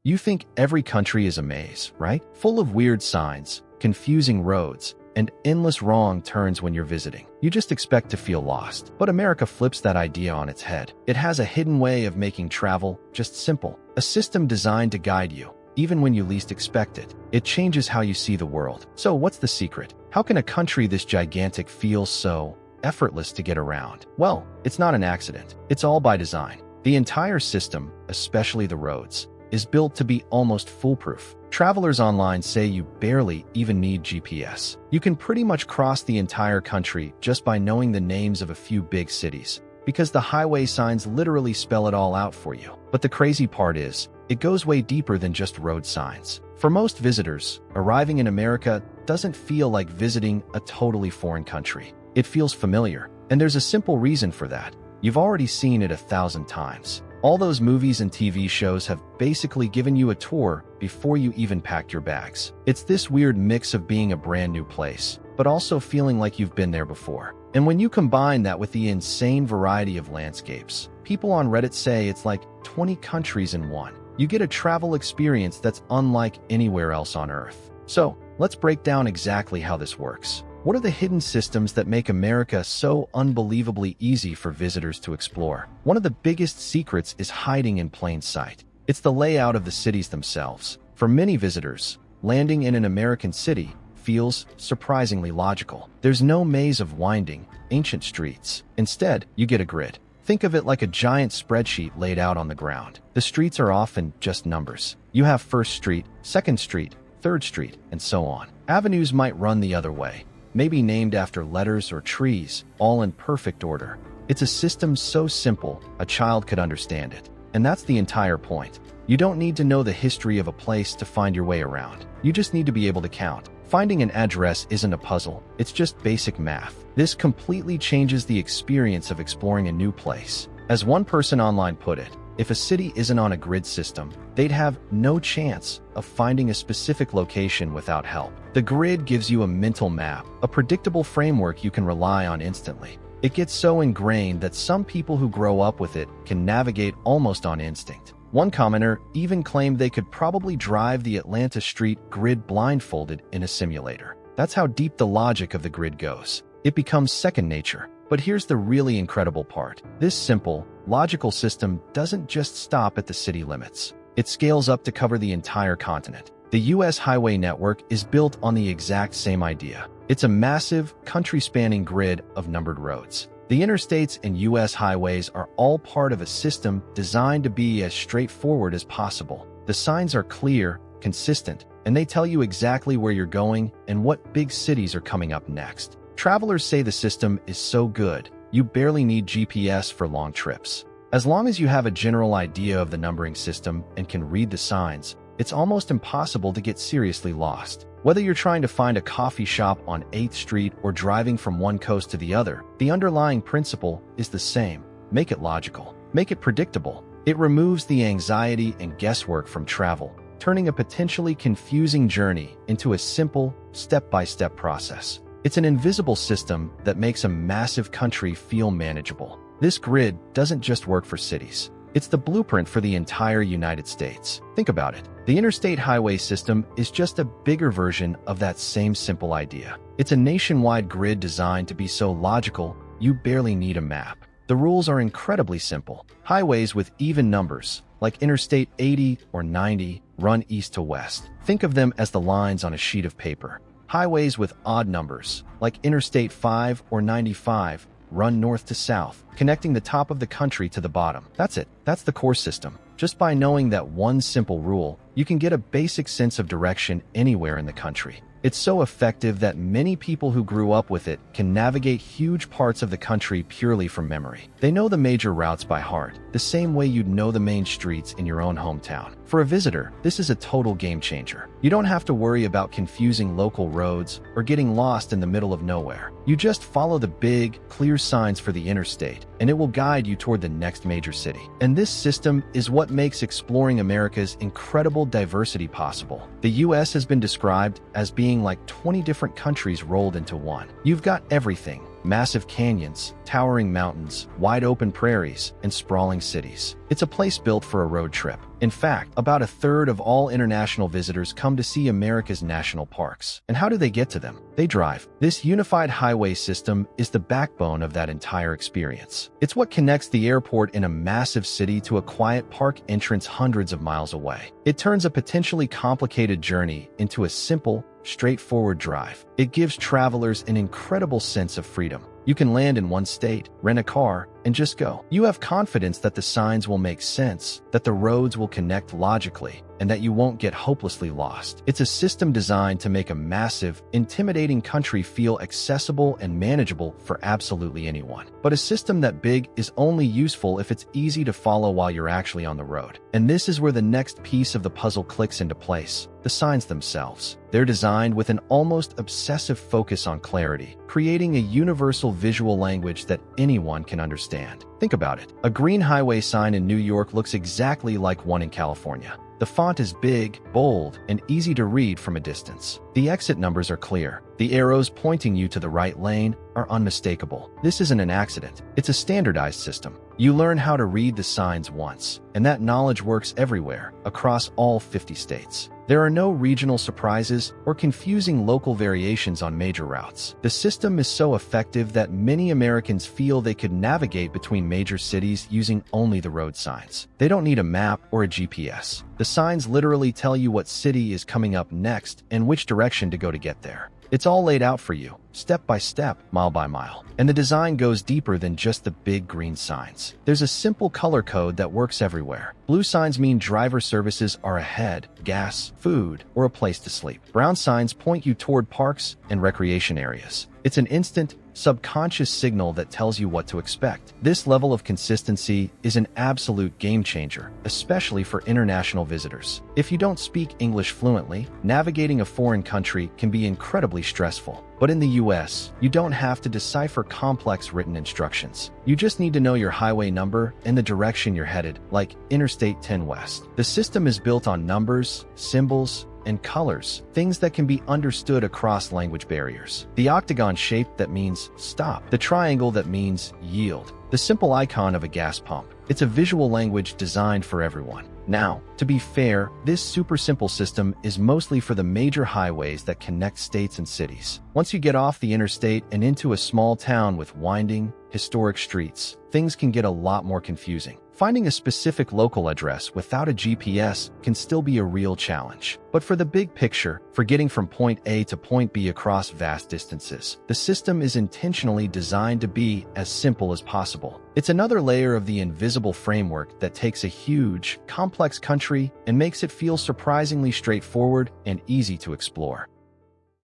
You think every country is a maze, right? Full of weird signs, confusing roads, and endless wrong turns when you're visiting. You just expect to feel lost. But America flips that idea on its head. It has a hidden way of making travel just simple, a system designed to guide you, even when you least expect it. It changes how you see the world. So what's the secret? How can a country this gigantic feel so effortless to get around? Well, it's not an accident. It's all by design. The entire system, especially the roads, is built to be almost foolproof. Travelers online say you barely even need GPS. You can pretty much cross the entire country just by knowing the names of a few big cities, because the highway signs literally spell it all out for you. But the crazy part is, it goes way deeper than just road signs. For most visitors, arriving in America doesn't feel like visiting a totally foreign country. It feels familiar, and there's a simple reason for that. You've already seen it 1,000 times. All those movies and TV shows have basically given you a tour before you even packed your bags. It's this weird mix of being a brand new place, but also feeling like you've been there before. And when you combine that with the insane variety of landscapes, people on Reddit say it's like 20 countries in one. You get a travel experience that's unlike anywhere else on Earth. So, let's break down exactly how this works. What are the hidden systems that make America so unbelievably easy for visitors to explore? One of the biggest secrets is hiding in plain sight. It's the layout of the cities themselves. For many visitors, landing in an American city feels surprisingly logical. There's no maze of winding, ancient streets. Instead, you get a grid. Think of it like a giant spreadsheet laid out on the ground. The streets are often just numbers. You have 1st Street, 2nd Street, 3rd Street, and so on. Avenues might run the other way, maybe named after letters or trees, all in perfect order. It's a system so simple, a child could understand it. And that's the entire point. You don't need to know the history of a place to find your way around. You just need to be able to count. Finding an address isn't a puzzle, it's just basic math. This completely changes the experience of exploring a new place. As one person online put it, if a city isn't on a grid system, they'd have no chance of finding a specific location without help. The grid gives you a mental map, a predictable framework you can rely on instantly. It gets so ingrained that some people who grow up with it can navigate almost on instinct. One commenter even claimed they could probably drive the Atlanta Street grid blindfolded in a simulator. That's how deep the logic of the grid goes. It becomes second nature. But here's the really incredible part. This simple, logical system doesn't just stop at the city limits. It scales up to cover the entire continent. The U.S. highway network is built on the exact same idea. It's a massive, country-spanning grid of numbered roads. The interstates and U.S. highways are all part of a system designed to be as straightforward as possible. The signs are clear, consistent, and they tell you exactly where you're going and what big cities are coming up next. Travelers say the system is so good, you barely need GPS for long trips. As long as you have a general idea of the numbering system and can read the signs, it's almost impossible to get seriously lost. Whether you're trying to find a coffee shop on 8th Street or driving from one coast to the other, the underlying principle is the same. Make it logical. Make it predictable. It removes the anxiety and guesswork from travel, turning a potentially confusing journey into a simple, step-by-step process. It's an invisible system that makes a massive country feel manageable. This grid doesn't just work for cities. It's the blueprint for the entire United States. Think about it. The interstate highway system is just a bigger version of that same simple idea. It's a nationwide grid designed to be so logical, you barely need a map. The rules are incredibly simple. Highways with even numbers, like Interstate 80 or 90, run east to west. Think of them as the lines on a sheet of paper. Highways with odd numbers, like Interstate 5 or 95, run north to south, connecting the top of the country to the bottom. That's it. That's the core system. Just by knowing that one simple rule, you can get a basic sense of direction anywhere in the country. It's so effective that many people who grew up with it can navigate huge parts of the country purely from memory. They know the major routes by heart, the same way you'd know the main streets in your own hometown. For a visitor, this is a total game changer. You don't have to worry about confusing local roads or getting lost in the middle of nowhere. You just follow the big, clear signs for the interstate, and it will guide you toward the next major city. And this system is what makes exploring America's incredible diversity possible. The U.S. has been described as being like 20 different countries rolled into one. You've got everything: massive canyons, towering mountains, wide open prairies, and sprawling cities. It's a place built for a road trip. In fact, about a third of all international visitors come to see America's national parks. And how do they get to them? They drive. This unified highway system is the backbone of that entire experience. It's what connects the airport in a massive city to a quiet park entrance hundreds of miles away. It turns a potentially complicated journey into a simple, straightforward drive. It gives travelers an incredible sense of freedom. You can land in one state, rent a car, and just go. You have confidence that the signs will make sense, that the roads will connect logically, and that you won't get hopelessly lost. It's a system designed to make a massive, intimidating country feel accessible and manageable for absolutely anyone. But a system that big is only useful if it's easy to follow while you're actually on the road. And this is where the next piece of the puzzle clicks into place: the signs themselves. They're designed with an almost obsessive focus on clarity, creating a universal visual language that anyone can understand. Think about it. A green highway sign in New York looks exactly like one in California. The font is big, bold, and easy to read from a distance. The exit numbers are clear. The arrows pointing you to the right lane are unmistakable. This isn't an accident. It's a standardized system. You learn how to read the signs once, and that knowledge works everywhere, across all 50 states. There are no regional surprises or confusing local variations on major routes. The system is so effective that many Americans feel they could navigate between major cities using only the road signs. They don't need a map or a GPS. The signs literally tell you what city is coming up next and which direction to go to get there. It's all laid out for you, step by step, mile by mile. And the design goes deeper than just the big green signs. There's a simple color code that works everywhere. Blue signs mean driver services are ahead, gas, food, or a place to sleep. Brown signs point you toward parks and recreation areas. It's an instant, subconscious signal that tells you what to expect. This level of consistency is an absolute game changer, especially for international visitors. If you don't speak English fluently, navigating a foreign country can be incredibly stressful. But in the US, you don't have to decipher complex written instructions. You just need to know your highway number and the direction you're headed, like Interstate 10 West. The system is built on numbers, symbols, and colors, things that can be understood across language barriers. The octagon shape that means stop, the triangle that means yield, the simple icon of a gas pump. It's a visual language designed for everyone. Now, to be fair, this super simple system is mostly for the major highways that connect states and cities. Once you get off the interstate and into a small town with winding, historic streets, things can get a lot more confusing. Finding a specific local address without a GPS can still be a real challenge. But for the big picture, for getting from point A to point B across vast distances, the system is intentionally designed to be as simple as possible. It's another layer of the invisible framework that takes a huge, complex country and makes it feel surprisingly straightforward and easy to explore.